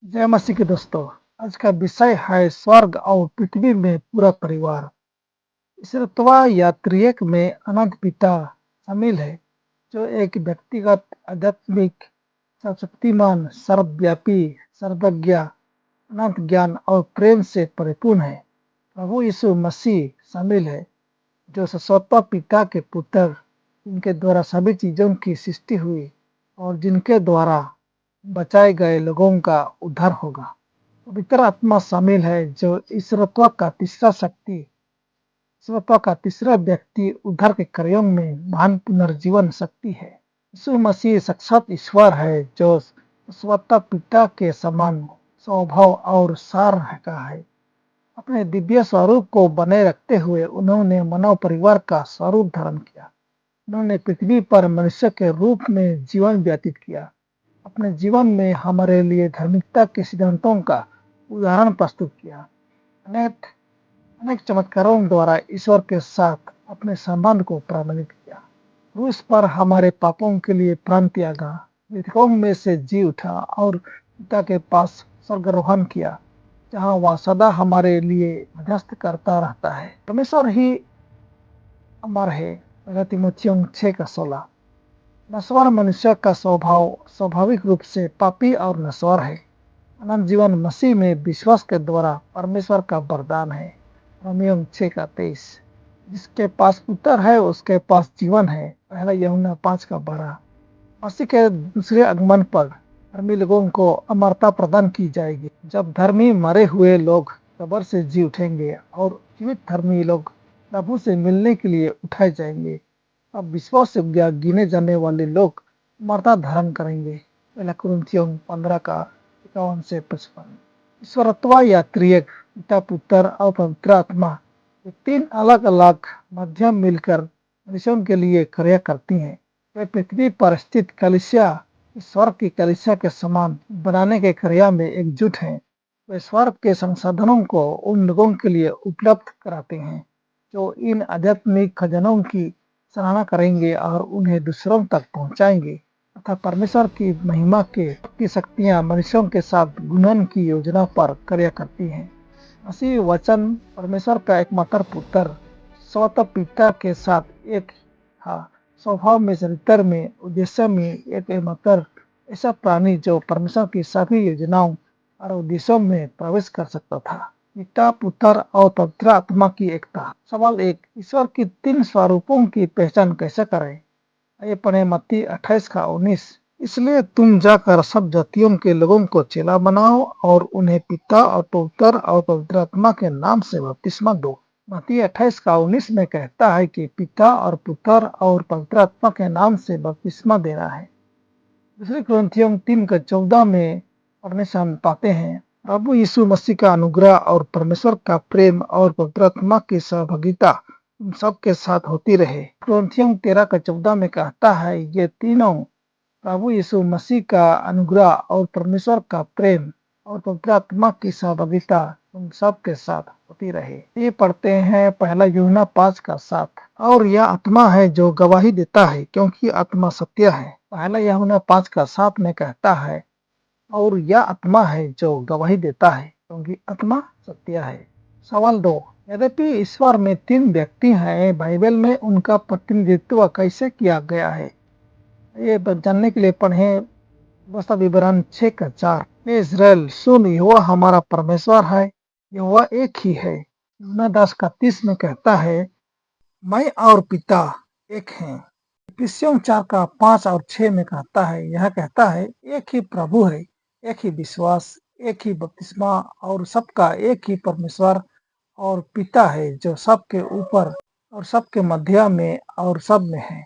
जय मसीह के दोस्तों। आज का विषय है स्वर्ग और पृथ्वी में पूरा परिवार। इस ऋतवा या त्रिएक में अनंत पिता शामिल है, जो एक व्यक्तिगत आध्यात्मिक सर्वशक्तिमान सर्वव्यापी सर्वज्ञ अनंत ज्ञान और प्रेम से परिपूर्ण है। प्रभु यीशु मसीह शामिल है, जो सस्वता पिता के पुत्र, जिनके द्वारा सभी चीजों की सृष्टि हुई और जिनके द्वारा बचाए गए लोगों का उद्धार होगा। पवित्र आत्मा शामिल है, जो ईश्वरत्व का तीसरा व्यक्ति उद्धार के कार्यों में महान पुनर्जीवन शक्ति है। यीशु मसीह साक्षात ईश्वर है, जो स्वतः पिता के समान स्वभाव और सार का है। अपने दिव्य स्वरूप को बनाए रखते हुए उन्होंने मानव परिवार का स्वरूप धारण किया। उन्होंने पृथ्वी पर मनुष्य के रूप में जीवन व्यतीत किया। अपने जीवन में हमारे लिए धार्मिकता के सिद्धांतों का उदाहरण प्रस्तुत किया। अनेक अनेक चमत्कारों द्वारा ईश्वर के साथ अपने संबंध को प्रमाणित किया। क्रूस पर हमारे पापों के लिए प्राण त्यागा, मृतकों में से जी उठा और पिता के पास स्वर्गारोहण किया, जहाँ वह सदा हमारे लिए मध्यस्थ करता रहता है। परमेश्वर ही अमर है। पहला तीमुथियुस 6:16। नश्वर मनुष्य का स्वभाव स्वाभाविक रूप से पापी और नश्वर है। अनंत जीवन मसीह में विश्वास के द्वारा परमेश्वर का वरदान है। रोमियो 6:23। जिसके पास पुत्र है उसके पास जीवन है। पहला यूहन्ना 5:12। मसीह के दूसरे आगमन पर धर्मी लोगों को अमरता प्रदान की जाएगी, जब धर्मी मरे हुए लोग कब्र से जी उठेंगे और जीवित धर्मी लोग प्रभु से मिलने के लिए उठाए जाएंगे। अब विश्वास योग्य गिने जाने वाले लोग अमरता धारण करेंगे। पहला कुरिन्थियों 15:51-55। ईश्वरत्व या त्रिएक पिता पुत्र और पवित्र आत्मा, ये तीन अलग अलग माध्यम मिलकर मनुष्यों के लिए कार्य करती हैं। वे पृथ्वी पर स्थित कलीसिया स्वर्ग की कलीसिया के समान बनाने के कार्य में एकजुट हैं। वे स्वर्ग के संसाधनों को उन लोगों के लिए उपलब्ध कराते हैं जो इन आध्यात्मिक खजानों की सराहना करेंगे और उन्हें दूसरों तक पहुंचाएंगे। तथा परमेश्वर की महिमा की शक्तियां मनुष्यों के साथ गुणन की योजना पर कार्य करती हैं। मसीह वचन परमेश्वर का एकमात्र पुत्र स्वतः पिता के साथ एक था। स्वभाव में, चरित्र में, उद्देश्य में एकमात्र ऐसा प्राणी जो परमेश्वर की सभी योजनाओं और उद्देश्यों में प्रवेश कर सकता था। पिता पुत्र और पवित्र आत्मा की एकता। सवाल 1, ईश्वर की तीन स्वरूपों की पहचान कैसे करें? आइए पढ़े मत्ती 28:19। इसलिए तुम जाकर सब जातियों के लोगों को चेला बनाओ और उन्हें पिता और पुत्र और पवित्र आत्मा के नाम से बपतिस्मा दो। मत्ती 28:19 में कहता है कि पिता और पुत्र और पवित्र आत्मा के नाम से बपतिस्मा देना है। दूसरे कुरिन्थियों 3:14 में पढ़ने से हम पाते हैं, प्रभु यीशु मसीह का अनुग्रह और परमेश्वर का प्रेम और पवित्र आत्मा की सहभागिता तुम सबके साथ होती रहे। कुरिन्थियों 13:14 में कहता है, ये तीनों प्रभु यीशु मसीह का अनुग्रह और परमेश्वर का प्रेम और पवित्र आत्मा की सहभागिता तुम सबके साथ होती रहे। ये पढ़ते हैं पहला यूहन्ना 5:7। और यह आत्मा है जो गवाही देता है, क्योंकि आत्मा सत्य है। पहला यूहन्ना 5:7 में कहता है, और यह आत्मा है जो गवाही देता है, क्योंकि आत्मा सत्य है। सवाल 2, यद्यपि ईश्वर में तीन व्यक्ति हैं, बाइबल में उनका प्रतिनिधित्व कैसे किया गया है? ये जानने के लिए पढ़ें व्यवस्था विवरण 6:4। इस्राएल सुन, यहोवा हमारा परमेश्वर है, यहोवा एक ही है। यूहन्ना 10:30 में कहता है, मैं और पिता एक हैं। इफिसियों 4:5 और 6 में कहता है, यह कहता है, एक ही प्रभु है, एक ही विश्वास, एक ही बपतिस्मा और सबका एक ही परमेश्वर और पिता है, जो सबके ऊपर और सबके मध्य में और सब में है।